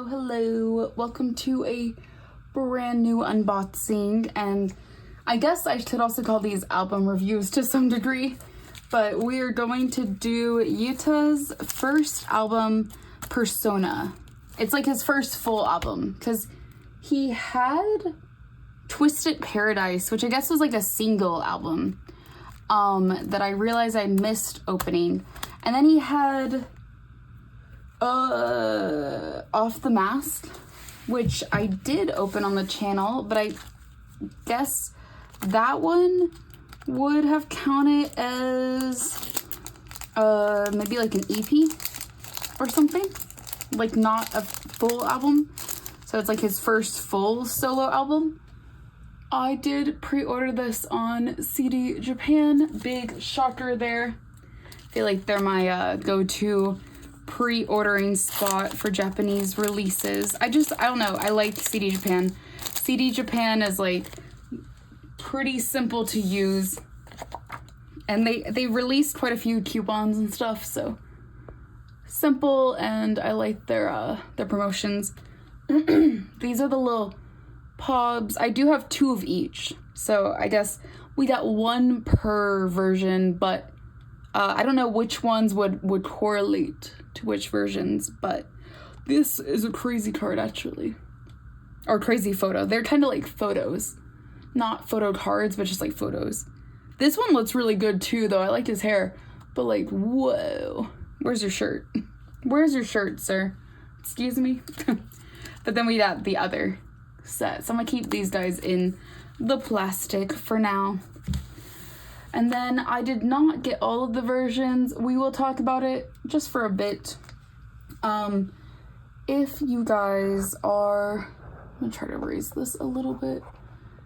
Hello. Welcome to a brand new unboxing, and I guess I should also call these album reviews to some degree, but we are going to do Yuta's first album, Persona. It's like his first full album, because he had Twisted Paradise, which I guess was like a single album that I realized I missed opening, and then he had Off the Mask, which I did open on the channel, but I guess that one would have counted as maybe like an EP or something, like not a full album. So it's like his first full solo album. I did pre-order this on CD Japan. Big shocker there. I feel like they're my go-to pre-ordering spot for Japanese releases. I don't know, I like CD Japan. CD Japan is like pretty simple to use, and they released quite a few coupons and stuff, so simple, and I like their promotions. These are the little pobs. I do have two of each, so I guess we got one per version, but I don't know which ones would correlate to which versions, but this is a crazy card, actually. Or crazy photo. They're kind of like photos. Not photo cards, but just like photos. This one looks really good too, though. I like his hair. But like, whoa. Where's your shirt? Where's your shirt, sir? Excuse me? But then we got the other set. So I'm gonna keep these guys in the plastic for now. And then I did not get all of the versions. We will talk about it just for a bit. If you guys are, I'm gonna try to raise this a little bit.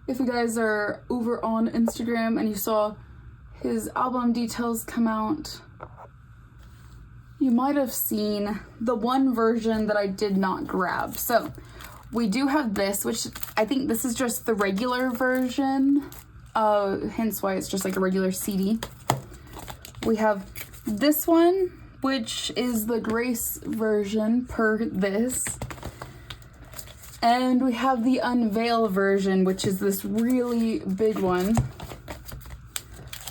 If you guys are over on Instagram and you saw his album details come out, you might have seen the one version that I did not grab. So we do have this, which I think this is just the regular version. Hence why it's just like a regular CD. We have this one, which is the Grace version per this. And we have the Unveil version, which is this really big one.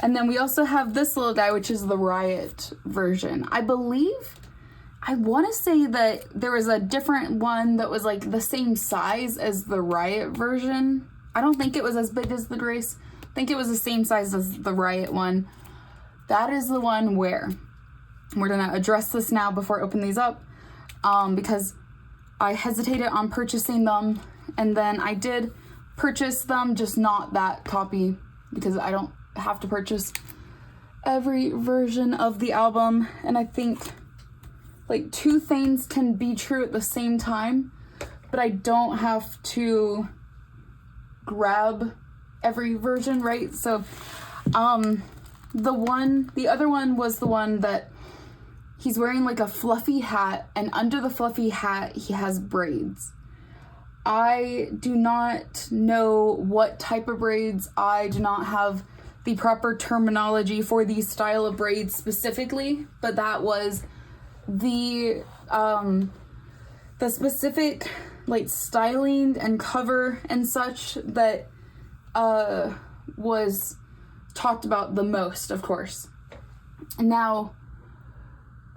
And then we also have this little guy, which is the Riot version. I want to say that there was a different one that was like the same size as the Riot version. I don't think it was as big as the Grace. I think it was the same size as the Riot one. That is the one where we're gonna address this now before I open these up, because I hesitated on purchasing them, and then I did purchase them, just not that copy, because I don't have to purchase every version of the album. And I think like two things can be true at the same time, but I don't have to grab every version, right? So the other one was the one that he's wearing like a fluffy hat, and under the fluffy hat he has braids. I do not know what type of braids. I do not have the proper terminology for these style of braids specifically, but that was the specific like styling and cover and such that was talked about the most, of course. Now,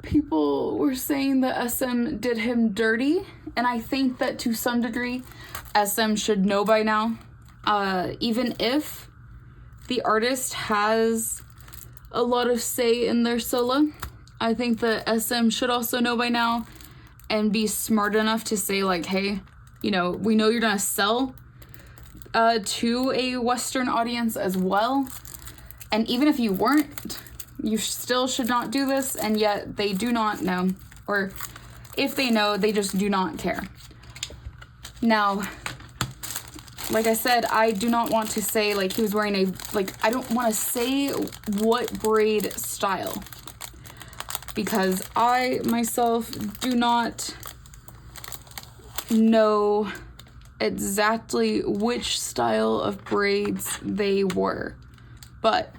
people were saying that SM did him dirty, and I think that to some degree, SM should know by now. Even if the artist has a lot of say in their solo, I think that SM should also know by now and be smart enough to say like, hey, you know, we know you're gonna sell to a Western audience as well, and even if you weren't, you still should not do this. And yet they do not know, or if they know, they just do not care. Now, like I said, I do not want to say like he was wearing I don't want to say what braid style, because I myself do not know exactly which style of braids they were. But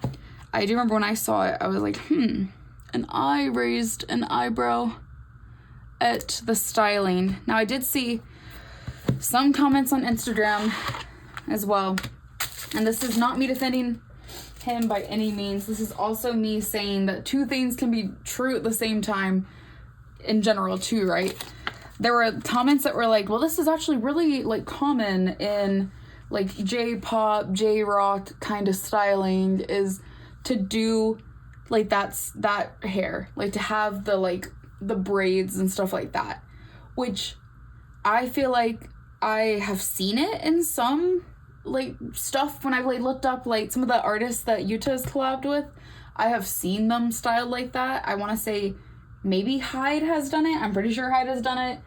I do remember when I saw it, I was like, and I raised an eyebrow at the styling. Now, I did see some comments on Instagram as well, and this is not me defending him by any means. This is also me saying that two things can be true at the same time in general too, right? There were comments that were like, well, this is actually really like common in like J-pop, J-rock kind of styling, is to do like that hair, like to have the braids and stuff like that, which I feel like I have seen it in some like stuff when I've like looked up like some of the artists that Yuta has collabed with. I have seen them styled like that. I want to say maybe Hyde has done it. I'm pretty sure Hyde has done it.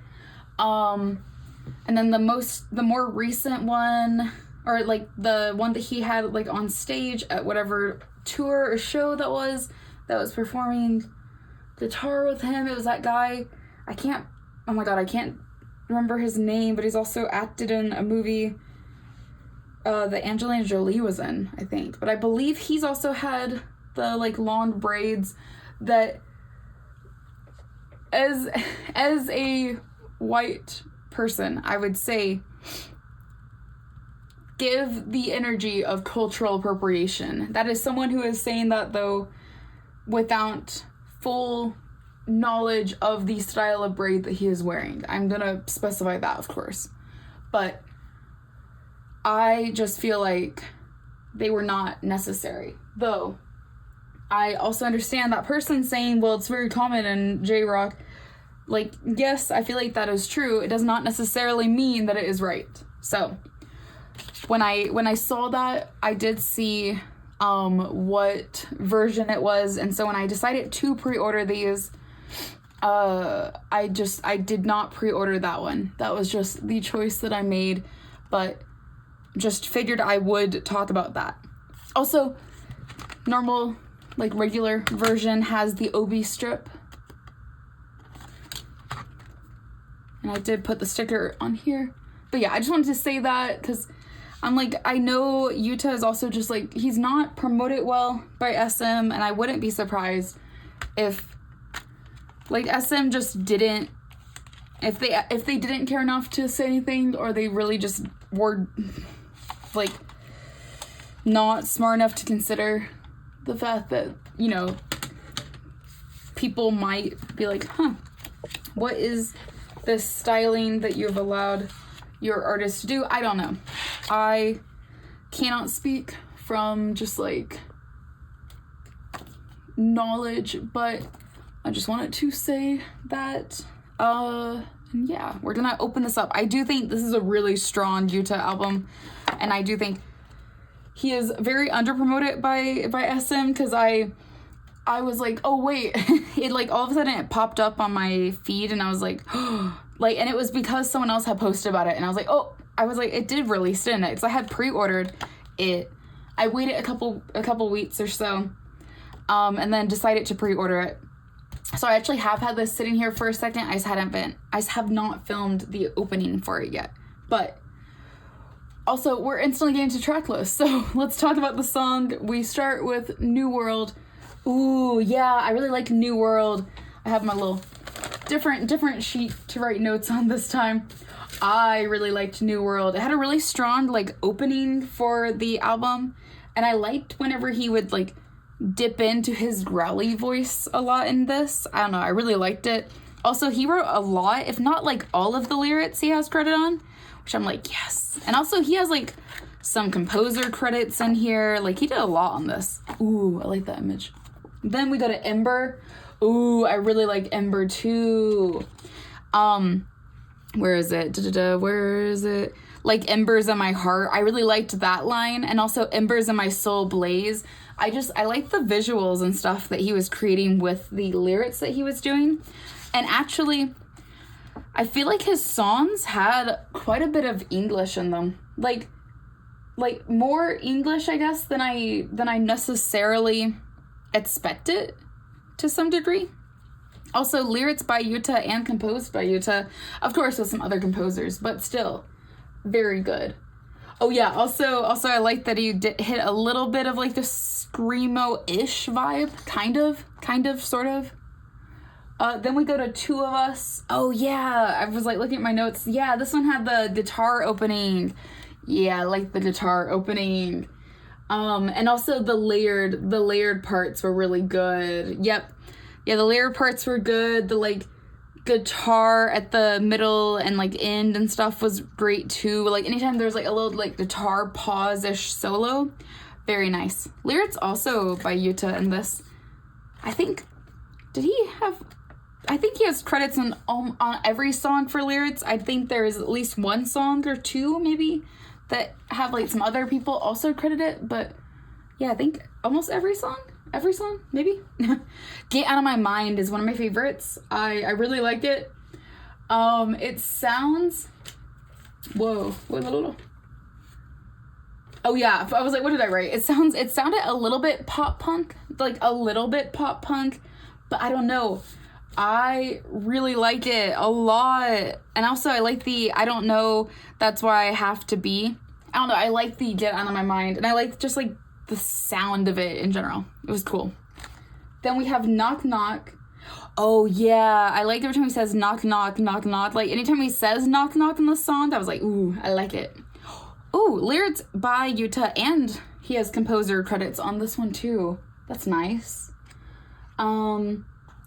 And then the more recent one, or like the one that he had like on stage at whatever tour or show that was performing guitar with him. It was that guy. I can't remember his name, but he's also acted in a movie that Angelina Jolie was in, I think. But I believe he's also had the like long braids that, as a white person, I would say give the energy of cultural appropriation. That is someone who is saying that, though, without full knowledge of the style of braid that he is wearing. I'm gonna specify that, of course. But I just feel like they were not necessary. Though, I also understand that person saying, well, it's very common in J-rock. Like, yes, I feel like that is true. It does not necessarily mean that it is right. So, when I saw that, I did see what version it was, and so when I decided to pre-order these, I did not pre-order that one. That was just the choice that I made, but just figured I would talk about that. Also, normal, like regular version has the obi strip, and I did put the sticker on here. But yeah, I just wanted to say that because I'm like, I know Yuta is also just like, he's not promoted well by SM, and I wouldn't be surprised if like SM just didn't, if they didn't care enough to say anything, or they really just were like not smart enough to consider the fact that, you know, people might be like, huh, what is this styling that you've allowed your artist to do? I don't know. I cannot speak from just like knowledge, but I just wanted to say that, and yeah, we're gonna open this up. I do think this is a really strong Yuta album, and I do think he is very underpromoted by SM, because I was like, oh wait, it like all of a sudden it popped up on my feed, and I was like, like, and it was because someone else had posted about it, and I was like, oh, it did release, didn't it? Because I had pre-ordered it. I waited a couple weeks or so, and then decided to pre-order it. So I actually have had this sitting here for a second. I just have not filmed the opening for it yet. But also, we're instantly getting to track list, so let's talk about the song. We start with New World. Ooh, yeah, I really like New World. I have my little different sheet to write notes on this time. I really liked New World. It had a really strong like opening for the album, and I liked whenever he would like dip into his growly voice a lot in this. I don't know, I really liked it. Also, he wrote a lot, if not like all of the lyrics he has credit on, which I'm like, yes. And also he has like some composer credits in here. Like, he did a lot on this. Ooh, I like that image. Then we go to Ember. Ooh, I really like Ember too. Where is it? Where is it? Like, embers in my heart. I really liked that line. And also embers in my soul blaze. I like the visuals and stuff that he was creating with the lyrics that he was doing. And actually, I feel like his songs had quite a bit of English in them. Like more English, I guess, than I necessarily expected to some degree. Also, lyrics by Yuta and composed by Yuta, of course with some other composers, but still very good. Oh yeah, also I like that he hit a little bit of like the screamo-ish vibe, kind of, sort of. Then we go to Two of Us. Oh yeah, I was like looking at my notes. Yeah, this one had the guitar opening. Yeah, I like the guitar opening. And also the layered parts were really good. Yep. Yeah, the layered parts were good. The like guitar at the middle and like end and stuff was great too. Like anytime there's like a little like guitar pause-ish solo, very nice. Lyrics also by Yuta in this. I think he has credits on every song for lyrics. I think there's at least one song or two maybe that have like some other people also credited, but yeah, I think almost every song maybe. Get Out of My Mind is one of my favorites. I really like it. It sounds, whoa. Oh yeah, I was like, what did I write? It sounded a little bit pop punk, but I don't know. I really like it a lot. And also I like the I don't know, that's why I have to be. I don't know, I like the Get Out of My Mind, and I like just like the sound of it in general. It was cool. Then we have Knock Knock. Oh yeah, I like every time he says knock knock knock knock. Like anytime he says knock knock in the song, I was like, ooh, I like it. Ooh, lyrics by Yuta, and he has composer credits on this one too. That's nice.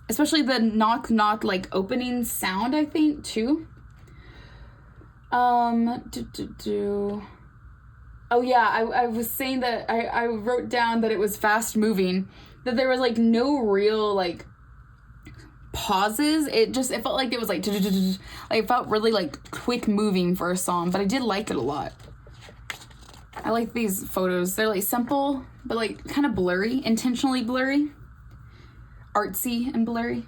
Especially the knock knock like opening sound, I think too. Oh yeah, I was saying that I wrote down that it was fast moving, that there was like no real like pauses. It felt like it was like it felt really like quick moving for a song, but I did like it a lot. I like these photos. They're like simple, but like kind of blurry, intentionally blurry, artsy and blurry.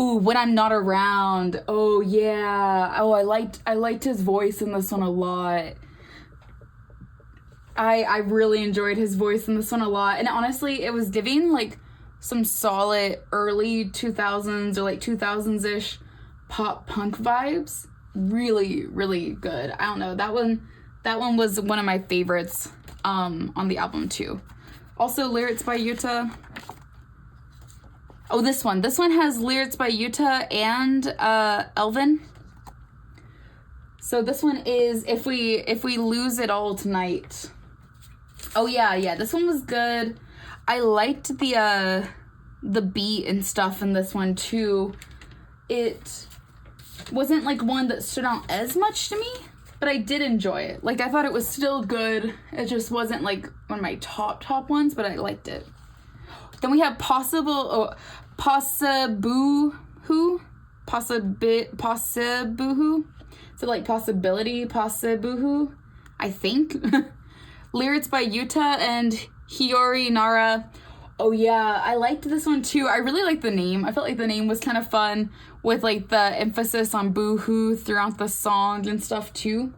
Ooh, When I'm Not Around. Oh yeah. Oh, I liked his voice in this one a lot. I really enjoyed his voice in this one a lot. And honestly, it was giving like some solid early 2000s or like 2000s-ish pop punk vibes. Really, really good. I don't know. That one was one of my favorites on the album too. Also lyrics by Yuta. Oh, this one has lyrics by Yuta and Elvin. So this one is If We Lose It All Tonight. Oh yeah, this one was good. I liked the beat and stuff in this one too. It wasn't like one that stood out as much to me, but I did enjoy it. Like I thought it was still good. It just wasn't like one of my top ones, but I liked it. Then we have Possibuhu. So like Possibility, Possibuhu, I think. Lyrics by Yuta and Hiyori Nara. Oh yeah, I liked this one too. I really liked the name. I felt like the name was kind of fun with like the emphasis on boohoo throughout the song and stuff too.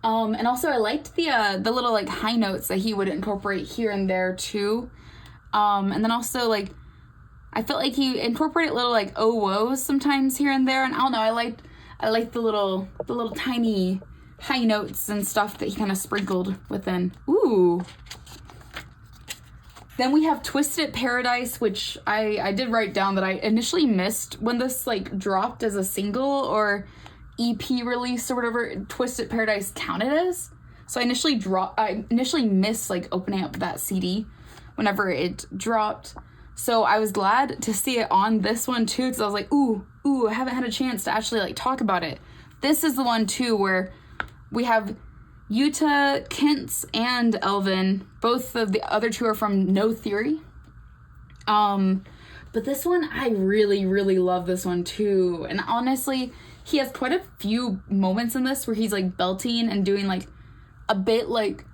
And also I liked the little like high notes that he would incorporate here and there too. And then also like I felt like he incorporated little like oh woes sometimes here and there, and I don't know, I liked the little tiny high notes and stuff that he kind of sprinkled within. Ooh. Then we have Twisted Paradise, which I did write down that I initially missed when this like dropped as a single or EP release or whatever Twisted Paradise counted as. So I initially missed like opening up that CD whenever it dropped. So I was glad to see it on this one too, because I was like, ooh, I haven't had a chance to actually like talk about it. This is the one too where we have Yuta, Kentz, and Elvin. Both of the other two are from No Theory. But this one, I really, really love this one too. And honestly, he has quite a few moments in this where he's like belting and doing like a bit like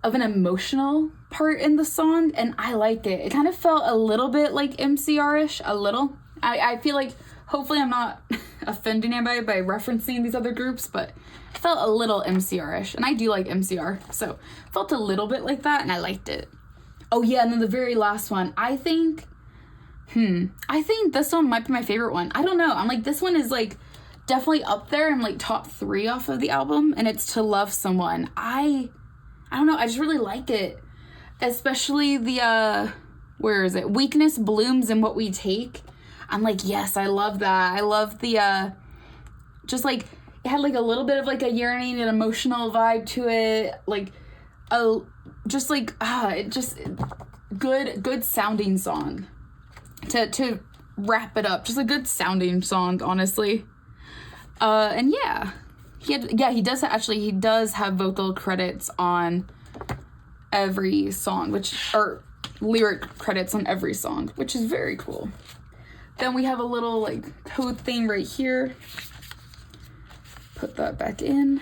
of an emotional part in the song, and I liked it. It kind of felt a little bit like MCR-ish, a little. I feel like, hopefully I'm not offending anybody by referencing these other groups, but it felt a little MCR-ish, and I do like MCR, so it felt a little bit like that, and I liked it. Oh yeah, and then the very last one, I think this one might be my favorite one. I don't know, I'm like, this one is like definitely up there in like top 3 off of the album, and it's To Love Someone. I don't know, I just really like it. Especially the, where is it? Weakness Blooms in What We Take. I'm like, yes, I love that. I love the, just like, it had like a little bit of like a yearning and emotional vibe to it. Like, just like, good sounding song to wrap it up. Just a good sounding song, honestly. And yeah, he does have vocal credits on every song, or lyric credits on every song, which is very cool. Then we have a little like code thing right here. Put that back in,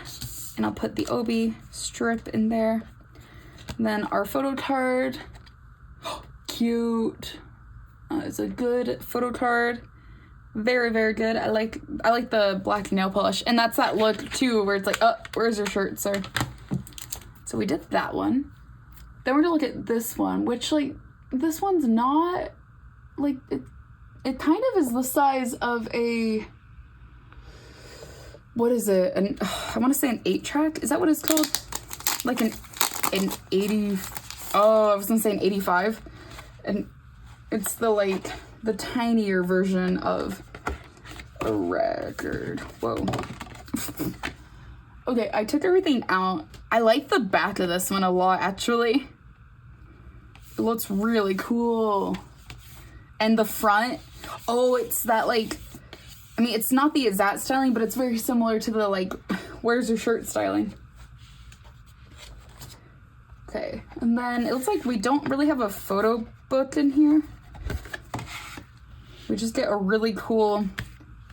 and I'll put the Obi strip in there. And then our photo card. Cute. It's a good photo card. Very, very good. I like the black nail polish, and that's that look too, where it's like, oh, where's your shirt, sir? So we did that one. Then we're gonna look at this one, which like this one's not like it kind of is the size of a, what is it? I want to say an 8-track. Is that what it's called? Like an 80. Oh, I was gonna say an 85, and it's the tinier version of a record. Whoa. Okay, I took everything out. I like the back of this one a lot, actually. It looks really cool. And the front, it's that like, I mean, it's not the exact styling, but it's very similar to the like, where's your shirt styling. Okay, and then it looks like we don't really have a photo book in here. We just get a really cool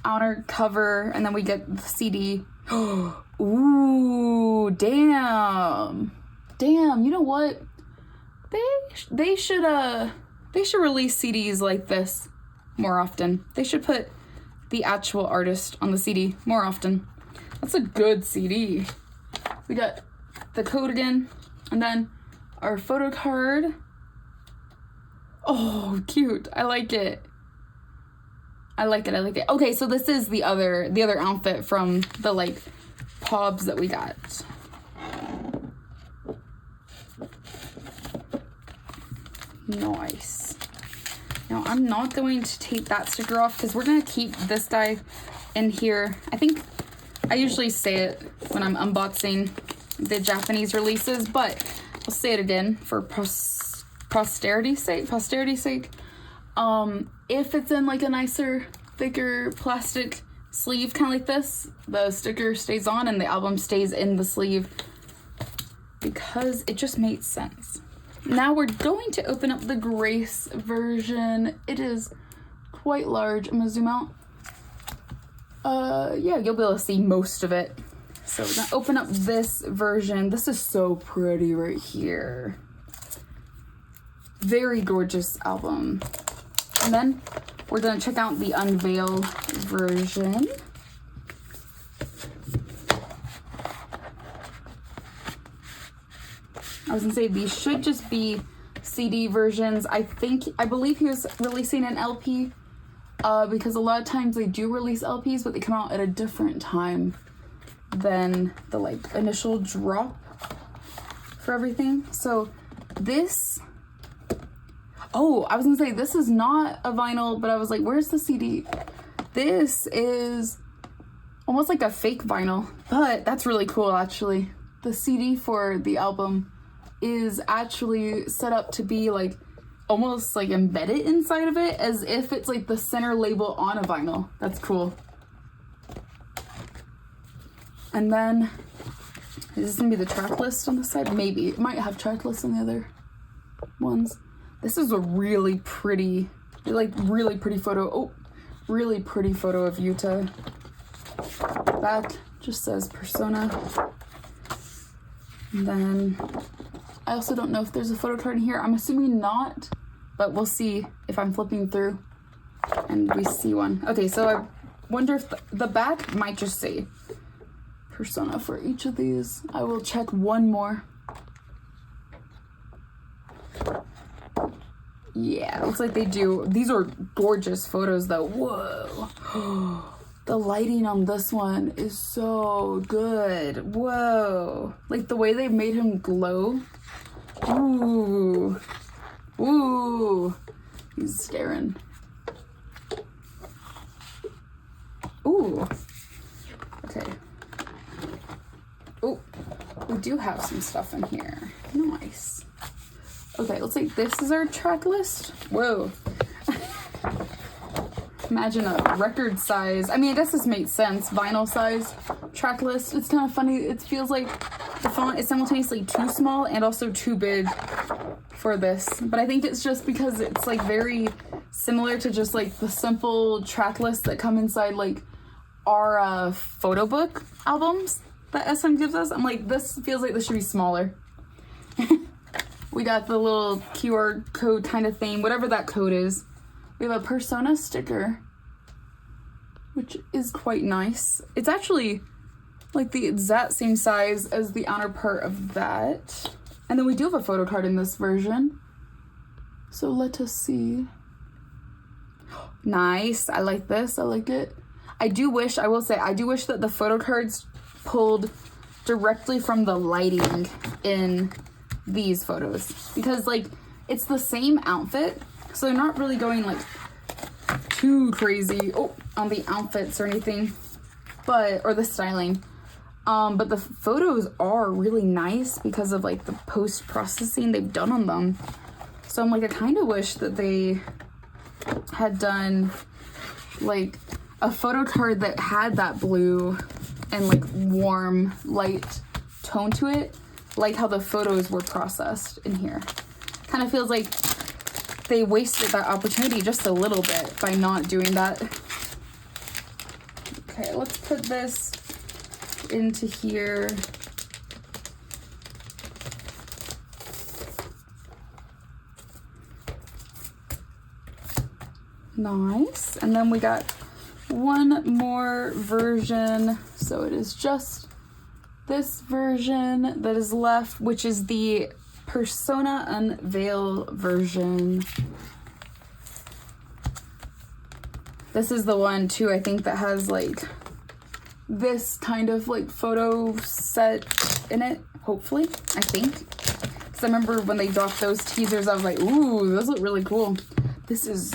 outer cover, and then we get the CD. Ooh, damn. You know what? They should release CDs like this more often. They should put the actual artist on the CD more often. That's a good CD. We got the code again, and then our photo card. Oh, cute. I like it. Okay, so this is the other outfit from the like pobs that we got. Nice. Now I'm not going to take that sticker off because we're gonna keep this guy in here. I think I usually say it when I'm unboxing the Japanese releases, but I'll say it again for posterity's sake. If it's in like a nicer, thicker plastic sleeve, kind of like this, the sticker stays on and the album stays in the sleeve because it just made sense. Now we're going to open up the Grace version. It is quite large. I'm gonna zoom out. Yeah, you'll be able to see most of it. So we're gonna open up this version. This is so pretty right here. Very gorgeous album. And then we're gonna check out the Unveil version. I was gonna say these should just be CD versions. I believe he was releasing an LP because a lot of times they do release LPs, but they come out at a different time than the like initial drop for everything. So this, I was gonna say this is not a vinyl, but I was like, where's the CD? This is almost like a fake vinyl, but that's really cool actually. The CD for the album is actually set up to be like almost like embedded inside of it as if it's like the center label on a vinyl. That's cool. And then is this gonna be the track list on the side? Maybe it might have track lists on the other ones. This is a really pretty photo. Oh, really pretty photo of Yuta. Back just says Persona. And then I also don't know if there's a photo card in here. I'm assuming not, but we'll see if I'm flipping through and we see one. Okay, so I wonder if the back might just say Persona for each of these. I will check one more. Yeah, it looks like they do. These are gorgeous photos though. Whoa. The lighting on this one is so good. Whoa. Like the way they made him glow. Ooh. Ooh. He's staring. Ooh. Okay. Oh, we do have some stuff in here. Nice. Okay, looks like this is our track list. Whoa. Imagine a record size. I mean, I guess this makes sense. Vinyl size track list. It's kind of funny. It feels like the font is simultaneously too small and also too big for this. But I think it's just because it's like very similar to just like the simple track lists that come inside like our photo book albums that SM gives us. I'm like, this feels like this should be smaller. We got the little QR code kind of thing, whatever that code is. We have a Persona sticker, which is quite nice. It's actually like the exact same size as the outer part of that. And then we do have a photo card in this version. So let us see. Nice. I like this. I like it. I will say, I do wish that the photo cards pulled directly from the lighting in these photos. Because, like, it's the same outfit. So they're not really going, like, too crazy on the outfits or anything. Or the styling. But the photos are really nice because of, like, the post-processing they've done on them. So I'm like, I kind of wish that they had done, like, a photo card that had that blue and, like, warm, light tone to it, like how the photos were processed in here. Kind of feels like they wasted that opportunity just a little bit by not doing that. Okay, let's put this into here. Nice. And then we got one more version. So it is just this version that is left, which is the Persona Unveil version. This is the one too, I think, that has like this kind of like photo set in it, hopefully, I think. Because I remember when they dropped those teasers, I was like, ooh, those look really cool. This is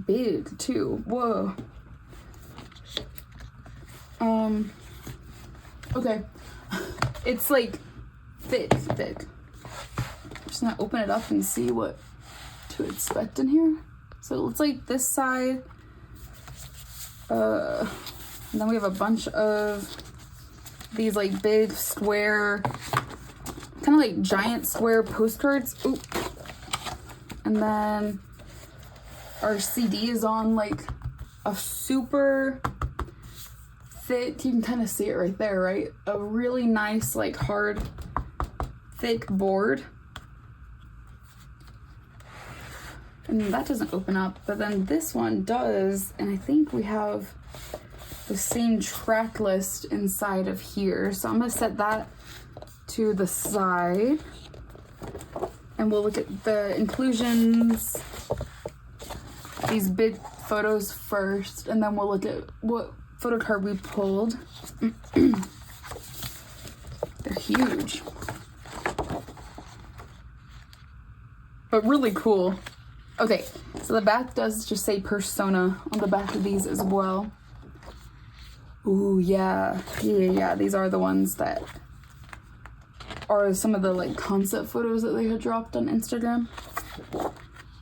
big too. Whoa. Okay. It's like thick. I'm just gonna open it up and see what to expect in here. So it looks like this side. And then we have a bunch of these like big square, kind of like giant square postcards. Ooh. And then our CD is on like a super thick, you can kind of see it right there, right? A really nice, like hard, thick board. And that doesn't open up, but then this one does, and I think we have the same track list inside of here. So I'm gonna set that to the side, and we'll look at the inclusions, these big photos first, and then we'll look at what photo card we pulled. They're huge, but really cool. Okay, so the back does just say Persona on the back of these as well. Ooh, yeah. These are the ones that are some of the like concept photos that they had dropped on Instagram.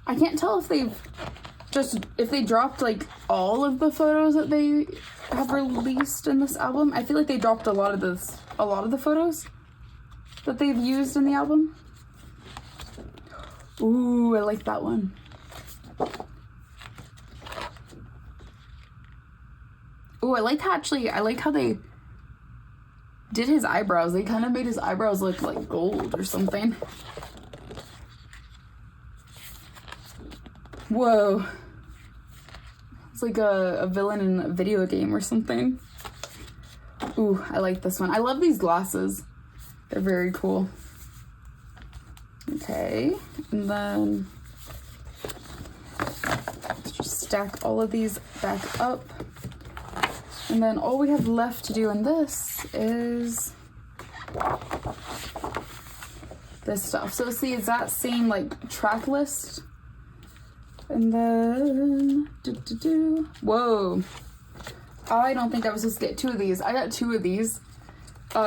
I can't tell if they dropped like all of the photos that they have released in this album. I feel like they dropped a lot of the photos that they've used in the album. Ooh, I like that one. Ooh, I like how they did his eyebrows. They kind of made his eyebrows look like gold or something. Whoa. It's like a villain in a video game or something. Ooh, I like this one. I love these glasses. They're very cool. Okay, and then let's just stack all of these back up. And then all we have left to do in this is this stuff. So it's the exact same like track list. And then, whoa. I don't think I was supposed to get 2 of these. I got 2 of these,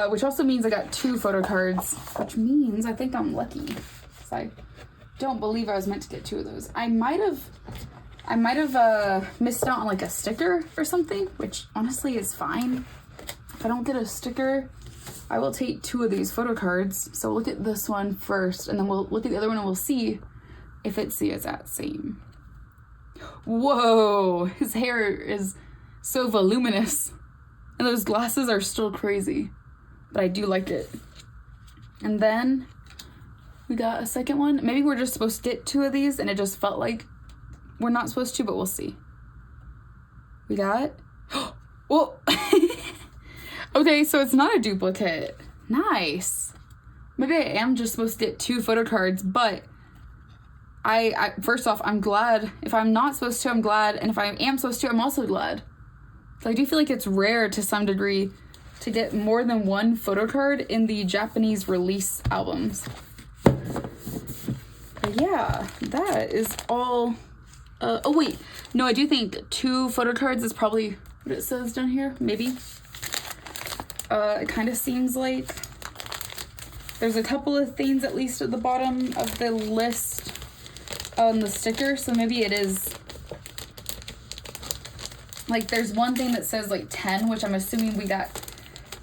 which also means I got 2 photo cards, which means I think I'm lucky. So I don't believe I was meant to get 2 of those. I might have missed out on like a sticker or something, which honestly is fine. If I don't get a sticker, I will take 2 of these photo cards. So we'll look at this one first, and then we'll look at the other one and we'll see if it's the exact same. Whoa, his hair is so voluminous. And those glasses are still crazy. But I do like it. And then we got a second one. Maybe we're just supposed to get 2 of these and it just felt like we're not supposed to, but we'll see. We got... Whoa! Okay, so it's not a duplicate. Nice. Maybe I am just supposed to get 2 photo cards, but I first off, I'm glad. If I'm not supposed to, I'm glad. And if I am supposed to, I'm also glad. So I do feel like it's rare to some degree to get more than 1 photo card in the Japanese release albums. But yeah, that is all. Oh wait, no, I do think 2 photo cards is probably what it says down here, maybe. It kind of seems like there's a couple of things at least at the bottom of the list on the sticker, so maybe it is like there's one thing that says like 10, which I'm assuming we got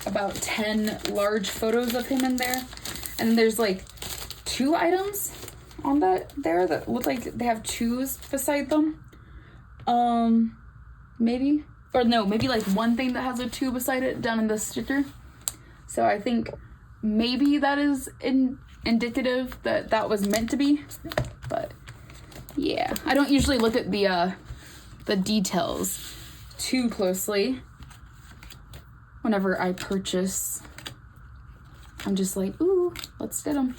about 10 large photos of him in there, and then there's like 2 items on that there that look like they have 2s beside them. Maybe, or no, maybe like one thing that has a 2 beside it down in the sticker. So I think maybe that is indicative that that was meant to be. But yeah, I don't usually look at the details too closely whenever I purchase. I'm just like, ooh, let's get them.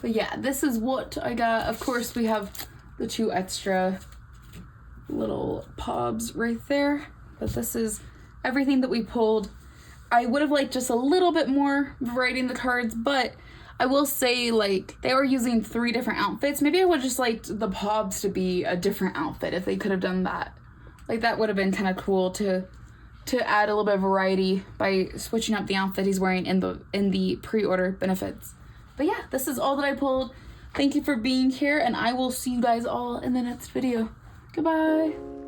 But yeah, this is what I got. Of course, we have the 2 extra little pobs right there. But this is everything that we pulled. I would have liked just a little bit more variety in the cards, but I will say, like, they were using 3 different outfits. Maybe I would have just liked the pobs to be a different outfit if they could have done that. Like, that would have been kind of cool to add a little bit of variety by switching up the outfit he's wearing in the pre-order benefits. But yeah, this is all that I pulled. Thank you for being here, and I will see you guys all in the next video. Goodbye.